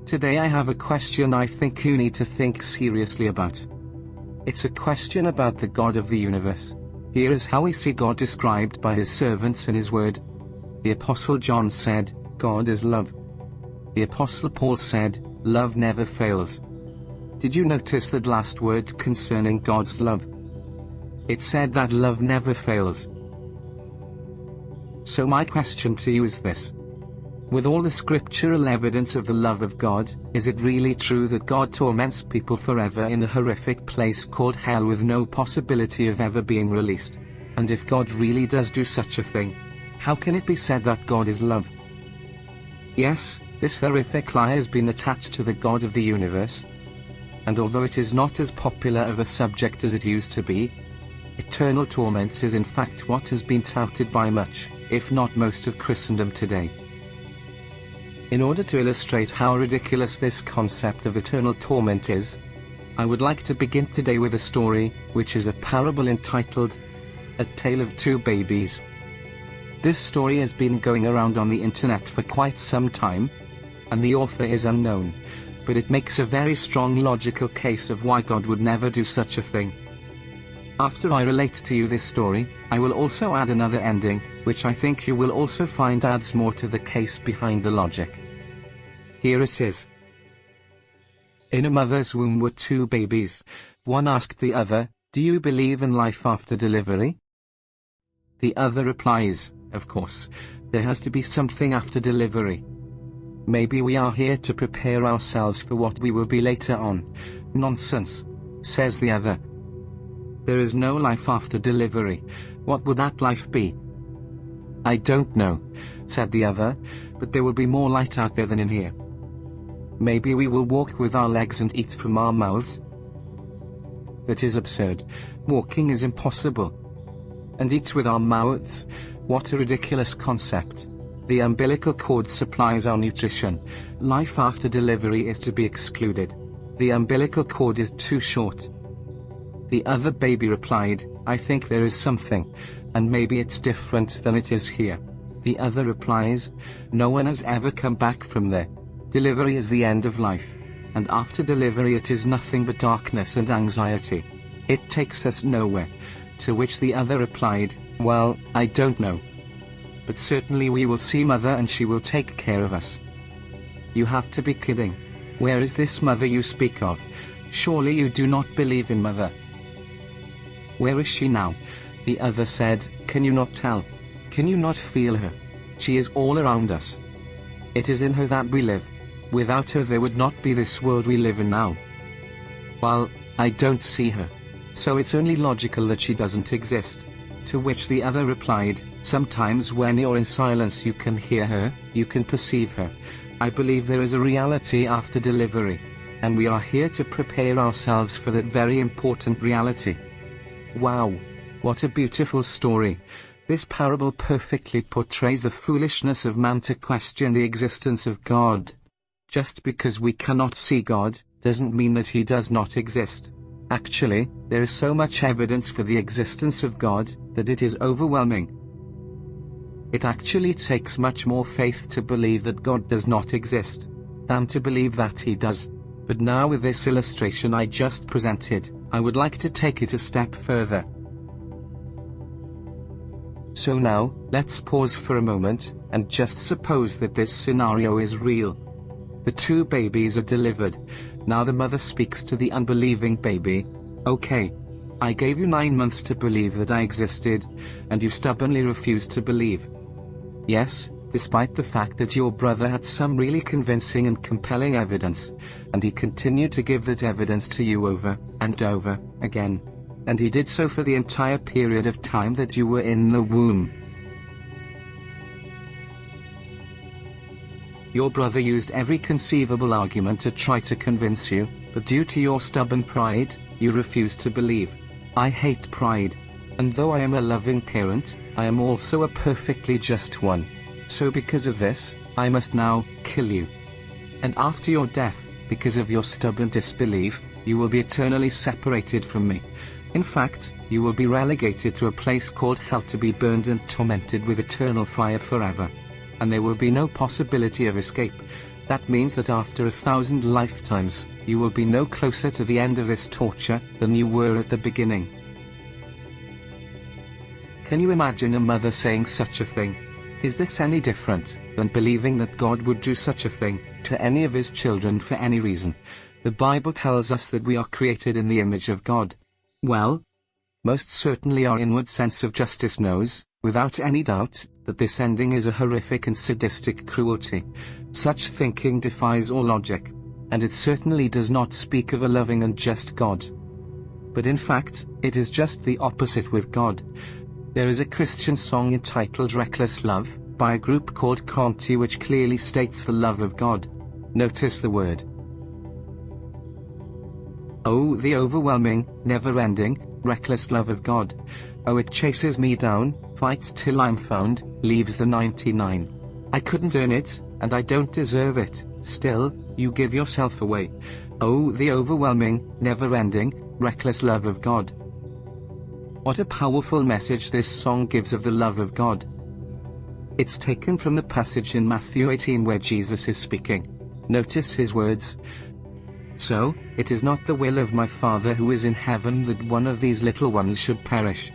Today I have a question I think you need to think seriously about. It's a question about the God of the universe. Here is how we see God described by his servants in his word. The Apostle John said, God is love. The Apostle Paul said, love never fails. Did you notice that last word concerning God's love? It said that love never fails. So my question to you is this. With all the scriptural evidence of the love of God, is it really true that God torments people forever in a horrific place called hell with no possibility of ever being released? And if God really does do such a thing, how can it be said that God is love? Yes, this horrific lie has been attached to the God of the universe. And although it is not as popular of a subject as it used to be, eternal torment is in fact what has been touted by much, if not most of Christendom today. In order to illustrate how ridiculous this concept of eternal torment is, I would like to begin today with a story, which is a parable entitled, A Tale of Two Babies. This story has been going around on the internet for quite some time, and the author is unknown, but it makes a very strong logical case of why God would never do such a thing. After I relate to you this story, I will also add another ending, which I think you will also find adds more to the case behind the logic. Here it is. In a mother's womb were two babies. One asked the other, "Do you believe in life after delivery?" The other replies, "Of course, there has to be something after delivery. Maybe we are here to prepare ourselves for what we will be later on." "Nonsense," says the other. "There is no life after delivery. What would that life be?" "I don't know," said the other, "but there will be more light out there than in here. Maybe we will walk with our legs and eat from our mouths." "That is absurd. Walking is impossible. And eat with our mouths? What a ridiculous concept. The umbilical cord supplies our nutrition. Life after delivery is to be excluded. The umbilical cord is too short." The other baby replied, "I think there is something, and maybe it's different than it is here." The other replies, "No one has ever come back from there. Delivery is the end of life, and after delivery it is nothing but darkness and anxiety. It takes us nowhere." To which the other replied, "Well, I don't know. But certainly we will see mother and she will take care of us." "You have to be kidding. Where is this mother you speak of? Surely you do not believe in mother." "Where is she now?" The other said, "Can you not tell? Can you not feel her? She is all around us. It is in her that we live. Without her there would not be this world we live in now." "Well, I don't see her. So it's only logical that she doesn't exist." To which the other replied, "Sometimes when you're in silence you can hear her, you can perceive her. I believe there is a reality after delivery. And we are here to prepare ourselves for that very important reality." Wow! What a beautiful story. This parable perfectly portrays the foolishness of man to question the existence of God. Just because we cannot see God, doesn't mean that he does not exist. Actually, there is so much evidence for the existence of God, that it is overwhelming. It actually takes much more faith to believe that God does not exist, than to believe that he does. But now with this illustration I just presented, I would like to take it a step further. So now, let's pause for a moment, and just suppose that this scenario is real. The two babies are delivered. Now the mother speaks to the unbelieving baby. "Okay. I gave you 9 months to believe that I existed, and you stubbornly refused to believe. Yes, despite the fact that your brother had some really convincing and compelling evidence, and he continued to give that evidence to you over and over again. And he did so for the entire period of time that you were in the womb. Your brother used every conceivable argument to try to convince you, but due to your stubborn pride, you refused to believe. I hate pride. And though I am a loving parent, I am also a perfectly just one. So because of this, I must now kill you. And after your death, because of your stubborn disbelief, you will be eternally separated from me. In fact, you will be relegated to a place called hell to be burned and tormented with eternal fire forever. And there will be no possibility of escape, That means that after 1,000 lifetimes, you will be no closer to the end of this torture than you were at the beginning. Can you imagine a mother saying such a thing? Is this any different than believing that God would do such a thing to any of his children for any reason? The Bible tells us that we are created in the image of God. Well, most certainly our inward sense of justice knows, without any doubt, that this ending is a horrific and sadistic cruelty. Such thinking defies all logic, and it certainly does not speak of a loving and just God. But in fact, it is just the opposite with God. There is a Christian song entitled Reckless Love, by a group called Kronti, which clearly states the love of God. Notice the word. Oh, the overwhelming, never-ending, reckless love of God. Oh, it chases me down, fights till I'm found, leaves the 99. I couldn't earn it, and I don't deserve it, still, you give yourself away. Oh, the overwhelming, never-ending, reckless love of God. What a powerful message this song gives of the love of God. It's taken from the passage in Matthew 18 where Jesus is speaking. Notice his words. So, it is not the will of my Father who is in heaven that one of these little ones should perish.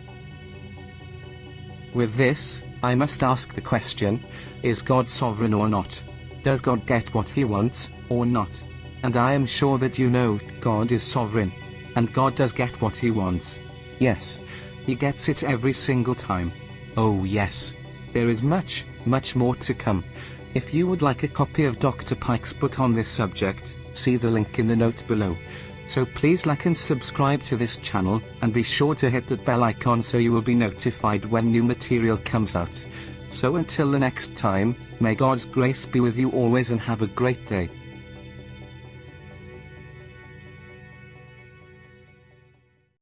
With this, I must ask the question, is God sovereign or not? Does God get what he wants, or not? And I am sure that you know, God is sovereign. And God does get what he wants. Yes, he gets it every single time. Oh yes. There is much, much more to come. If you would like a copy of Dr. Pike's book on this subject, see the link in the note below. So please like and subscribe to this channel, and be sure to hit that bell icon so you will be notified when new material comes out. So until the next time, may God's grace be with you always and have a great day.